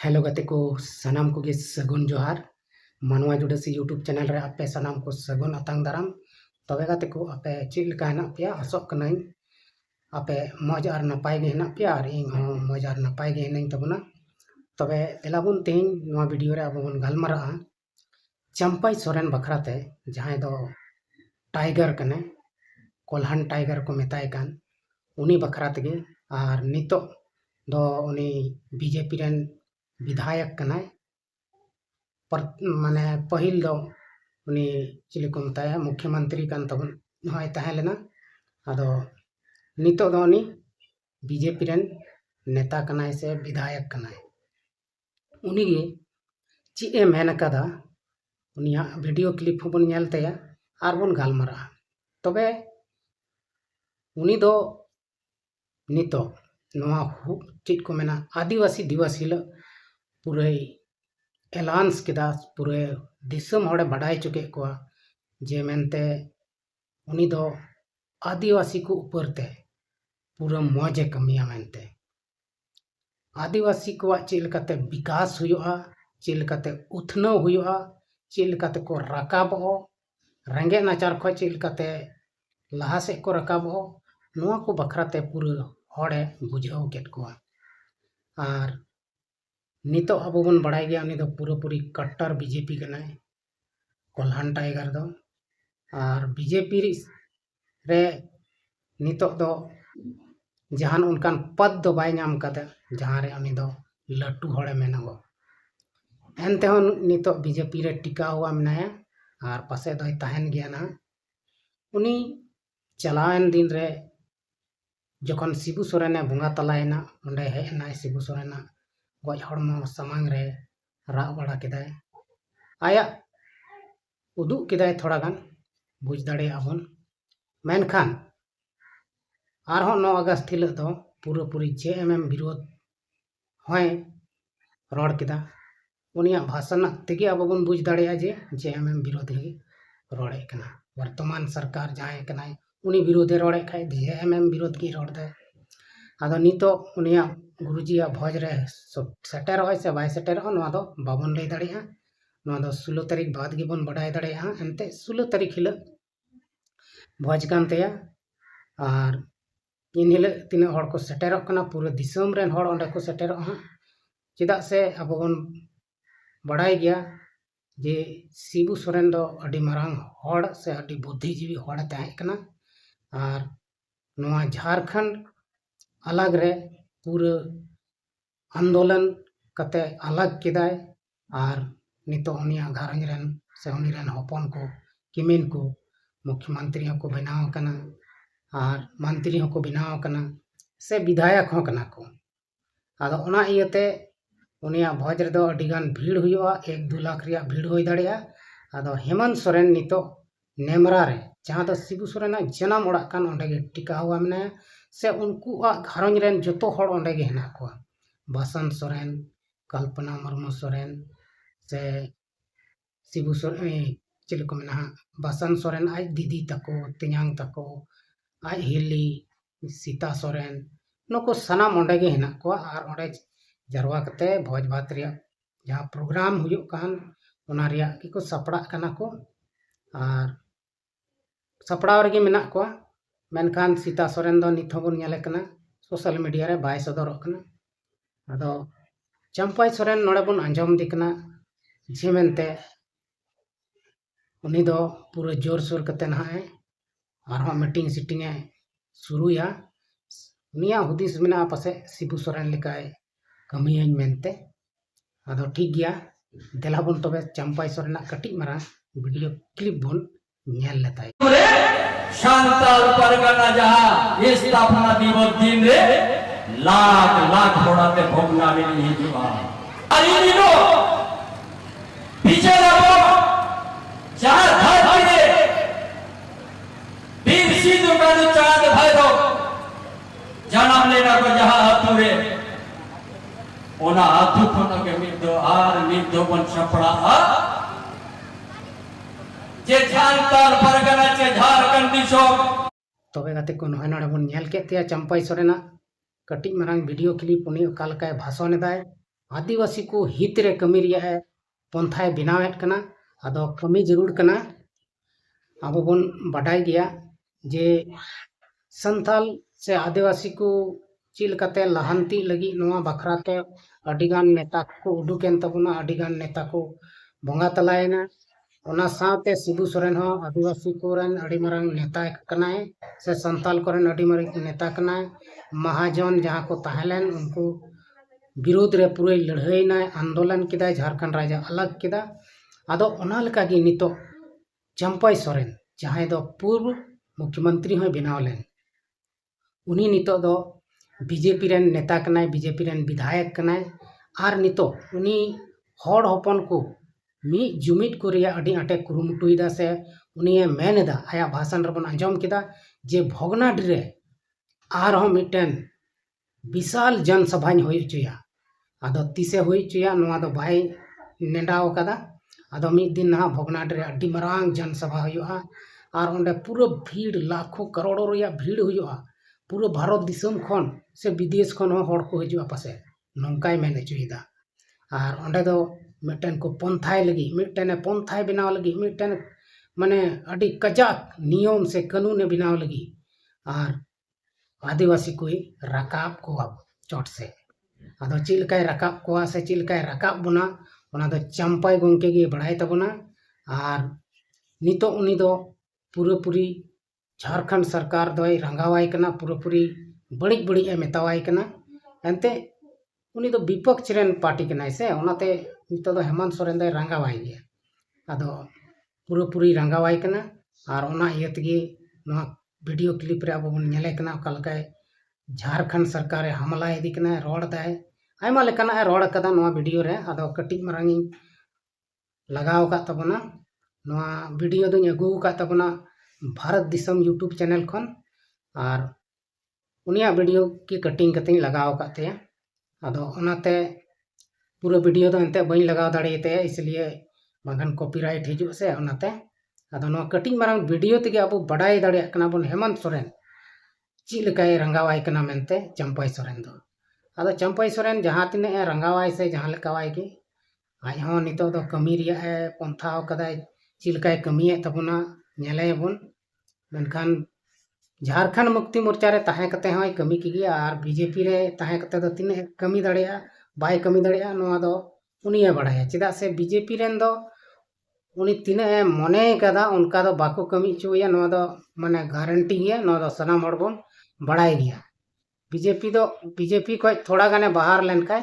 Hello गते को सनाम को गे सगुन जोहार मानवा जुड़सी यूट्यूब चैनल रे आपे सनाम को सगुन अतंग दाराम तबे गते को आपे चेक लका हेना पे आसोक कनाई आपे मौज आर नपाय गे हेना पे आर इन हो मौज आर नपाय गे हेना तबना तबे देलाबुन तेन नवा वीडियो रे आबुन गालमारा चंपाई सोरेन बखराते जहां दो टाइगर कने कोल्हान टाइगर को मेताय कान उनी बखराते गे आर नितो दो उनी बीजेपी रेन विधायक कनाय माने पहिल दो उनी चिली को मताया मुख्यमंत्री कान तबन होय ताहे लेना आदो नितो दो उनी बीजेपी रेन नेता कनाय से विधायक कनाय उनी गे ची ए मेन कदा उनिया वीडियो क्लिप होबन नेल तया आर बन गालमारा तबे उनी दो नितो नवा चीज को मेना आदिवासी दिवस हिल पूरे एलांस केदा पूरे दिसम होड़े बढ़ाई चुके को जे मेनते उनी दो आदिवासी को ऊपर ते पूरा मौजे कमिया मेनते आदिवासी को चिलकाते विकास हुआ चिलकाते उथनव हुआ चिलकाते को राकाबो रेंगे नाचार खो चिलकाते लहा से को राकाबो नवा को बखराते पूरा होड़े बुझाव केट को आर नितो अब बन बढ़ाई गया उनी दो पूरा पूरी कट्टर बीजेपी कनाय कोल्हान टाइगर दो आर बीजेपी रे नितो दो जहान उनकान पद दो बाय नाम कदा जहां रे उनी दो लट्टू होड़े मेनागो एनते हो नितो बीजेपी रे टिका हुआ मेनाया आर पासे दो ताहन गया ना उनी चलावन दिन रे जखन शिबू सोरेन बंगा तलायना उंडे हेना शिबू सोरेन गज हड़मो सामांग रे रा बड़ा केदाय आया उदु केदाय थोड़ा गान बुझ दाड़े आबन मेनखान आरहो 9 अगस्त हिल दो पूरा पूरी जेएमएम विरोध होय रोड केदा उनिया भाषण तेगे अब बन बुझ दाड़े जे जेएमएम विरोध ही रोड़े कना वर्तमान सरकार जाए कनाय उनी विरोधे रोड़े खाय जेएमएम विरोध की रोड़ दे आदो नितो उनिया गुरुजिया भोज रे सेटर होय से बाय सेटर हो नवा दो बाबन लay दाड़े नवा दो 16 तारीख बाद गे बन बढ़ाई दाड़े एनते 16 तारीख हिल भोज कान तया आर इन हिल तीन हड़ को सेटर कना पूरा दिसम रेन हड़ ओंडे को सेटर चेदा से अब बन बढ़ाई गया जे शिबू सोरेन दो अडी मारांग हड़ से अडी बुद्धिजीवी हड़ ताहे कना आर नवा झारखंड अलग रे पूरा आंदोलन कते अलग केदाय आर नितो उनिया घारंज रेन से उनी रेन हपन को किमिन को मुख्यमंत्री को बनाव कना आर मंत्री को बनाव कना से विधायक हो कना को आदो ओना इयते उनिया भोज रे दो अडिगान भीड़ हुआ 1-2 लाख रिया भीड़ होई दाड़िया आदो हेमंत सोरेन नितो नेमरा रे जहां दो शिबू सोरेन जन्म ओड़ा कान ओंडे गे टिका हुआ मने से उनको घारंज रेन जतो हड़ ओंडे गे हेना को बसंत सोरेन कल्पना मुर्मू सोरेन से शिबू सोरेन चिल को मेना बसंत सोरेन आज दीदी तको तियांग तको आज हिली सीता सोरेन नको सनाम ओंडे गे हेना को आर ओंडे जरवा कते भोज भात रिया जहां प्रोग्राम हुयुक कान ओना रिया की को सपड़ा कना को आर सपड़ा रे गे मेना को मेनखान सीता सोरेन दो नित होबन नेले कना सोशल मीडिया रे बाय सदरक कना आदो चंपाई सोरेन नोडे बन अंजम दिकना जे मेनते उनी दो पूरा जोर सोर कते नहाए आरहो मीटिंग सिटिंग ए शुरुया उनिया हुदिस मेना पासे शिबू सोरेन लिकाय कमियां मेनते आदो ठीक गया देला बन तबे चंपाई सोरेन कटी मारा वीडियो क्लिप बन नेल लेताय शांताल परगना जहां स्थापना दिवस दिन रे लाख लाख होड़ाते भोगना में हिजुआ अरे दिनो पीछे लगो जहां धरती रे वीर सिंधु कानु चांद भैरव जन्म लेना को जहां अतुरे ओना अतु खन के मिदो आर निदो बन छपड़ा जे झारखंड परगना चे झारखंड दिसो तबे गाते को नय नडे बन नेल के ते चंपाई सोरेना कटी मारांग वीडियो क्लिप उनी कालकाय भाषण दाय आदिवासी को हित रे कमी रिया पंथाय बनावेत कना आदो कमी जरूर कना अब बन बाडाय गया जे संथाल से आदिवासी को चिल कते लहांती लगी नोआ बखराते अडिगान नेता को उडुकेन तबना अडिगान नेता को बोंगा तलायना ओना साथे शिबू सोरेन हो आदिवासी कोरन अडी मारंग नेता कनाय से संथाल कोरन अडी मारंग नेता कनाय महाजन जहाँ को तहलेन उनको विरोध रे पूरे लड़ाई ना आंदोलन किदा झारखंड राज्य अलग किदा आदो ओना लका गी नितो चंपाई सोरेन जहाँ दो पूर्व मुख्यमंत्री हो बनाव लेन उनी नितो दो बीजेपी रेन नेता कनाय बीजेपी रेन विधायक कनाय आर नितो उनी हॉड हपन को मी जुमित को रिया अडी आटे कुरुमुटुइदा से उनी मेनेदा आया भाषण रबन अंजम किदा जे भोगनाडी रे आर हो मिटेन विशाल जनसभा होय चुया आदो तिसे होय चुया नोआ दो बाय नेडाव कदा आदो मिद दिन ना भोगनाडी रे अडी मरांग जनसभा होयुआ आर ओंडे पूरा भीड़ लाखों करोड़ों रिया भीड़ होयुआ पूरा भारत दिसम खन से विदेश खन हो हड़ को हजुआ पासे नौकाय मेन चुइदा आर ओंडे दो मिटेन को पंथाय लगी मिटेन पंथाय बनाव लगी मिटेन माने अडी कजाक नियम से कानून बनाव लगी आर आदिवासी कोई रकाब को चोट से आदो चिलकाय रकाब को से चिलकाय रकाब बुना ओना दो चंपाई गोंके गे बढ़ाई तबना आर नितो उनी दो पूरी झारखंड सरकार दोय रंगावाई कना पूरी बड़ी ए मेतावाई कना एनते उनी दो विपक्ष रेन पार्टी कनाय से ओनाते नितो दो हेमंत सोरेन दोय रंगावाई गया आदो पूरी रंगावाई कना आर ओना इयतगी नोआ वीडियो क्लिप रे अब बन नेले कना कलकाय झारखंड सरकार हमला इदी कना रोड दाय आयमा लेकना रोड कदा नोआ वीडियो रे आदो कटिज मरांगी लगाव का तबना नोआ वीडियो दोኝ अगु का तबना भारत दिसम यूट्यूब चैनल खन और उनिया वीडियो की कटिंग कते लगाव का ते आदो ओनाते पूरा वीडियो दो एंते बई लगाव दाड़ेते इसलिए बागन कॉपीराइट हिजु से ओनाते आदो नो कटिंग मारंग वीडियो तेगे अब बडाई दाड़े कना बन हेमंत सोरेन चिलकाय रंगावाई कना मेनते चंपाई सोरेन दो आदो चंपाई सोरेन जहां तिने रंगावाई से जहां लेकावाई के आज हो नितो दो कमी रिया है पंथाव कदाय चिलकाय कमिए तबना नेले बन मेनखान झारखंड मुक्ति मोर्चा रे ताहे कते होय कमी की गया और बीजेपी रे ताहे कते दो तिने कमी दाड़ेया बाय कमी दाड़ेया नोआ दो उनिया बढ़ाया चिदा से बीजेपी रेन दो उनी तिने मने कदा उनका दो बाको कमी चुया नोआ दो माने गारंटी गया नोआ दो सनाम हड़ बन बढ़ाई गया बीजेपी को थोड़ा गाने बाहर लेनका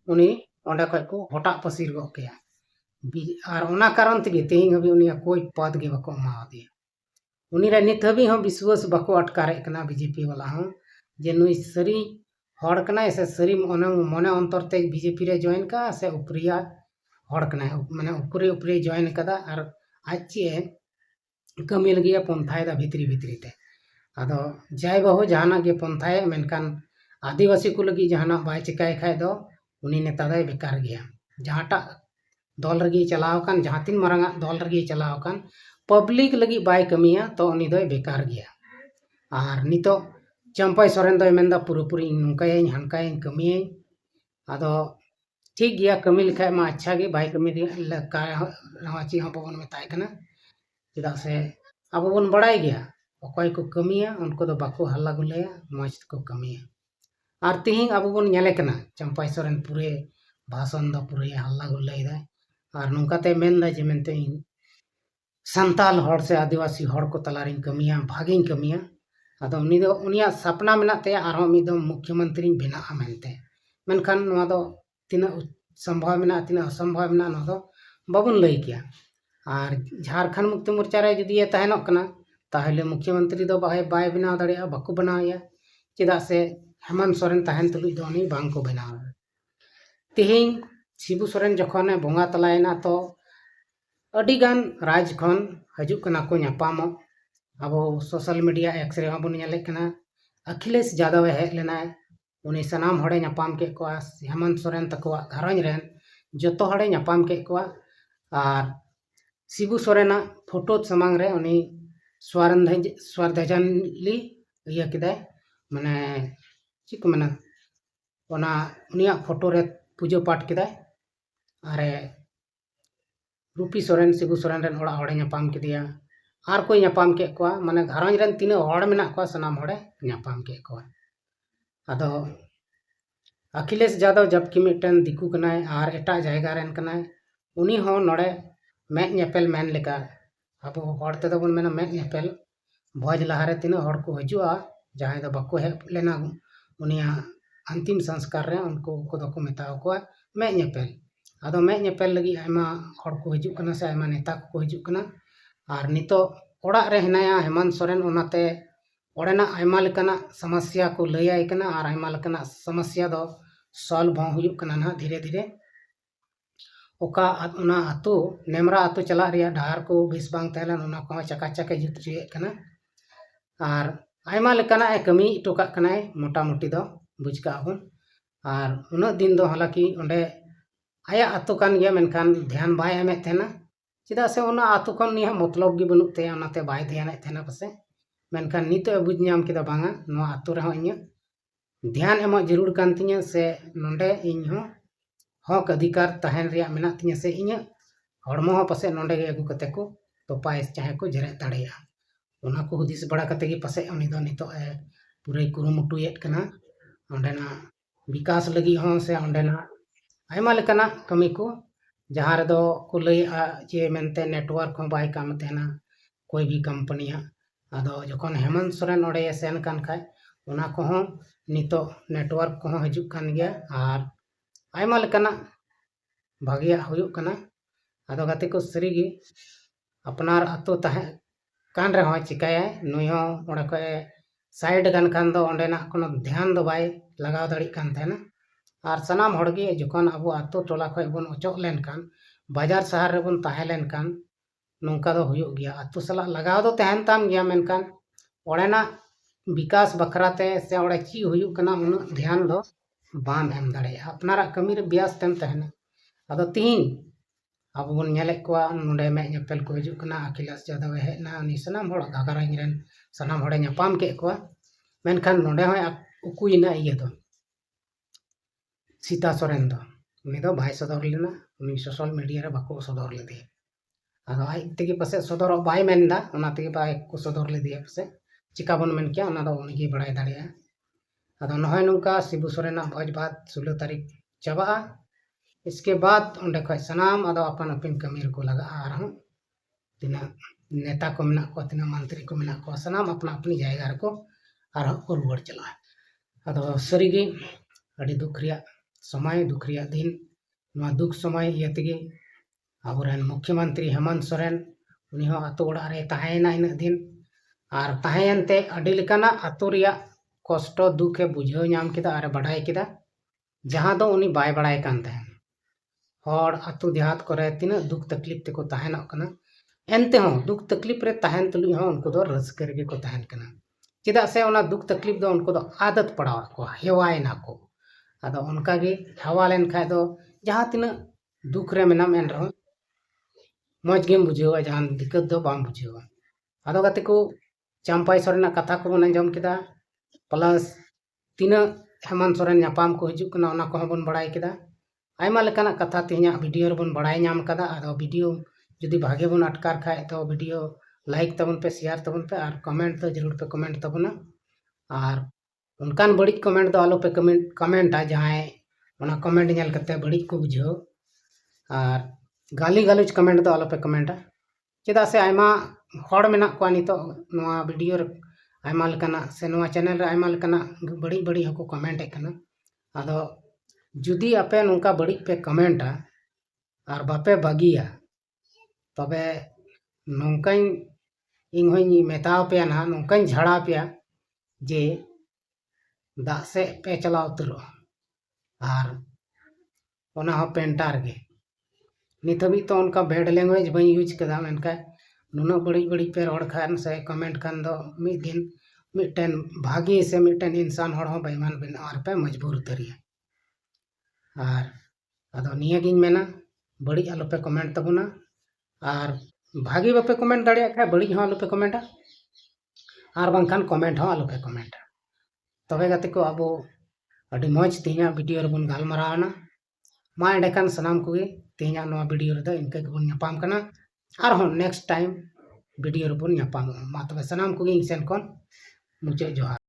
उनी ओंडे खय को हटा पसीर गो केया और ओना कारण तेगे तेहिं हबी उनिया कोई पद गे बाको एमाव दिया उनी रे नित हबी हो विश्वास बाको अटकारे कना बीजेपी वाला हो जे नुई सरी हड़ कना से सरी मने अंतर ते बीजेपी रे जॉइन का से उपरिया हड़ कना माने उपरे जॉइन कदा और आज चे कमी लगी पंथाय दा भितरी ते आदो जाय बाहो जहाना गे पंथाय मेनकान आदिवासी को लगी जहाना बाय चिकाय खाय दो उनी नेता दय बेकार गया जहाटा दल रगी चलाव कान जहां तीन मारंगा दल रगी चलाव कान पब्लिक लगी बाय कमिया तो उनी दय बेकार गया और नितो चंपाई सोरेन दय मेंदा पूरी नुकाय हनकाय कमिये आदो ठीक गया कमी लिखाय मा अच्छा गे बाय कमी लका नवाची हो बन मेताय कना चिदा से अब बन बड़ाई गया अकय को कमिया उनको दो बाको हल्ला गुलेया मज को कमिया और तिहिं अब बन नेले कना चंपाई सोरेन पूरे भाषण दो पूरे हल्ला गुल्लै दा और नौकाते मेन दा जे मेनते संताल हड़ से आदिवासी हड़ को तलारिं कमिया भागिं कमिया आदो उनी दो उनिया सपना मेनाते आरो मिदो मुख्यमंत्री बेना मेनते मेनखान नोआ दो तिना संभव मेना तिना असंभव मेना नो दो बाबुन लई किया और झारखंड मुक्ति मोर्चा रे जदि ये तहनोक कना ताहले मुख्यमंत्री दो बाय बनाव दाड़ेया बाको बनावया चिदा से हेमंत सोरेन तहन तुलुज दो उनी बांग को बनाव तिहिं शिबू सोरेन जखने बोंगा तलायना तो अडिगान राज खन हजू कना को न्यापामो अब सोशल मीडिया एक्स रे बन नेले कना अखिलेश यादव हेज लेना उनी सनाम हड़े न्यापाम के को हेमंत सोरेन तकवा घरंज रेन जतो हड़े न्यापाम के को और शिबू सोरेना फोटो समांग रे उनी स्वारधजनली इया किदा माने चिक मना ओना उनिया फोटो रे पूजा पाठ केदाय आरे रूपी सोरेन शिबू सोरेन रेन ओड़ा हड़े ᱧᱟᱯᱟᱢ केदिया आर कोई ᱧᱟᱯᱟम के कोआ माने घरंज रेन तीना हड़ मेना कोआ सनाम हड़े ᱧᱟᱯᱟम के कोआ आदो अखिलेश यादव जबकि मिटन दिकू कनाय आर एटा जायगा रेन कनाय उनी हो नोड़े मेद ñepel मेन लेका अब हड़ तेदो बन मेना मेद ñepel भोज लहारे तीना हड़ को हजुआ जहां दो बको हे लेना उनिया अंतिम संस्कार रे उनको को दो को मेताव को मेद ñepel आदो मेद ñepel लगी आयमा हड़ को हजु कना से आयमा नेता को हजु कना आर नितो ओड़ा रे हेनाया हेमंत सोरेन ओनाते ओड़ेना आयमा लेकाना समस्या को लैयाय कना आर आयमा लेकाना समस्या दो सॉल्व हो हुयुग कना ना धीरे धीरे ओका उना आतु नेमरा आतु चला रिया डार को बिस बांग तहलन उना को चकाचक जुत रिये कना आर आयमा लेकाना ए कमी टोका कनाय मोटा मोटी दो बुझका हबन आर उना दिन दो हालांकि ओंडे आया आतु कान गया मेनखान ध्यान बाय एमे थेना चिदा से उना आतु खन निहा मतलब गी बनुते ओनाते बाय ध्यान थेना पसे मेनखान नितो बुझ नाम केदा बांगा नो आतु रहो इnya ध्यान एम जरूर कान तिnya से नोंडे इन हो हक अधिकार तहन रिया मेना तिnya से इnya हड़मो हो पसे नोंडे गे अगु कते को तोपाय चाहे को जरे दाड़ेया उना को हुदिस बड़ा कते गे पसे उनी दो नितो ए पूरे कुरुमुटुयेत कना ओंडेना विकास लगी हो से ओंडेना आयमा लेकाना कमी को जहां रे दो को लय जे मेनते नेटवर्क हो बाय काम तेना कोई भी कंपनिया आदो जखन हेमंत सोरेन ओडे सेन कान खाय उना को हो नितो नेटवर्क को हजु कान गया आर आयमा लेकाना भागिया हुयुग कना आदो गाते को सरीगी अपनार अतो तहे कान रे हो चिकाय नुय हो ओडे को साइड गान कान दो ओंडेना कोनो ध्यान दो बाय लगाव दाड़ी कान तेना आर सनाम हड़गे जखन अब आतो टोला खय बन अचोक लेन कान बाजार शहर रे बन ताहे लेन कान नोंका दो हुयुग गया आतो सला लगाव दो तहन ताम गया मेनकान ओडेना विकास बखराते से ओडे ची हुयुग कना उन ध्यान दो बाम एम दाड़े अपनारा कमी रे ब्यास तेम तहना आदो तीन अब बन नेले कोआ नोंडे मे ñepel को हजु कना अखिलेश यादव हेना उनी सनाम हड़ घाघराइन रेन सनाम हड़े ñapam के कोआ मेनखान नोंडे हो उकुइना इया दो सीता सोरेन दो उनी दो भाई सदर लेना उनी सोशल मीडिया रे बाको सदर लेदे आदो आई तेगे पसे सदर बाय मेनदा ओना तेगे बाय को सदर लेदे पसे चिका बन मेन किया ओना दो उनी गे बड़ाय दाड़िया आदो नहय नोंका शिबू सोरेना भोज भात 16 तारीख चबा इसके बाद ओंडे खय सनाम आदो अपन अपन कमी को लगा आर हम तिना नेता को मेना को तिना मंत्री को मेना को सनाम अपना अपनी जायगा रे को आर को रुवर चला आदो सरीगे अड़ी दुख रिया समय दुख रिया दिन नुआ दुख समय इयतेगे आबोरेन मुख्यमंत्री हेमंत सोरेन उनी हो आतो ओड़ा रे ताहेना इन दिन आर ताहेनते अड़ी लेकाना आतो रिया कष्ट दुख ए बुझाव नाम केदा आर बड़ाय केदा जहां दो उनी बाय बड़ाय कान तहन हर आतो देहात करे तिना दुख तकलीफ ते को ताहेनक कना एनते हो दुख तकलीफ रे ताहेन तुलु हो उनको दो रस्के रे को ताहेन कना चिदा से ओना दुख तकलीफ दो उनको दो आदत पड़ाव को हेवाय ना को आदो उनका गे हवा लेन खाय दो जहां तिना दुख रे मेना मेन रहो मौज गेम बुझेवा जहां दिक्कत दो बाम बुझेवा आदो गाते को चंपाई सोरेना कथा को बन अंजम केदा प्लस तिना हेमंत सोरेन ñapam को हजु कना ओना को बन बड़ाय केदा आयमा लेकाना कथा तिहना वीडियो रे बन बड़ाय नाम कदा आदो वीडियो जदि भागे बन अटकार खाय तो वीडियो लाइक तबन पे शेयर तबन पे और कमेंट तो जरूर पे कमेंट तबना और उनकान बड़ी कमेंट दो आलो पे कमेंट आ जाए ओना कमेंट नेल कते बड़ी को बुझो और गाली गालोच कमेंट दो आलो पे कमेंट चेदा से आयमा हड़ मेना को नितो नोआ वीडियो रे आयमा लेकाना से नोआ चैनल रे आयमा लेकाना बड़ी बड़ी हको कमेंट एकना आदो जुदी आपे नोंका बड़ी पे कमेंटा और बापे बागिया तबे नोंकाइन इन होई मेताव पे ना नोंकाइन झड़ा पे जे दा से पे चला उतरो और ओना हो पेंटार गे नित भी तो उनका बेड लैंग्वेज बई यूज कदा मेनका नुना बड़ी बड़ी पे रोड खान से कमेंट खान दो मी दिन मिटन भागी से मिटन इंसान हड़ हो बेईमान बनार पे मजबूर उतरिया और आदो निया गिन मेना बड़ी आलो पे कमेंट तबुना और भागी बापे कमेंट दाड़िया खा बड़ी हो आलो पे कमेंटा और बांखान कमेंट हो आलो पे कमेंट तबे गाते को अब अभी मौज तीना वीडियो रे बन गालमारावना मा एंडेखान सनाम कोगे तेहना नोआ वीडियो रे इनका गेबोन ᱧᱟᱯᱟᱢ कना आरहों नेक्स्ट टाइम वीडियो रेबोन ᱧᱟᱯᱟᱢᱚᱜᱼᱟ मा तबे सनाम कोगे ᱤᱧ ᱥᱮᱱ ᱠᱷᱚᱱ मुचाᱹᱫ जोहार।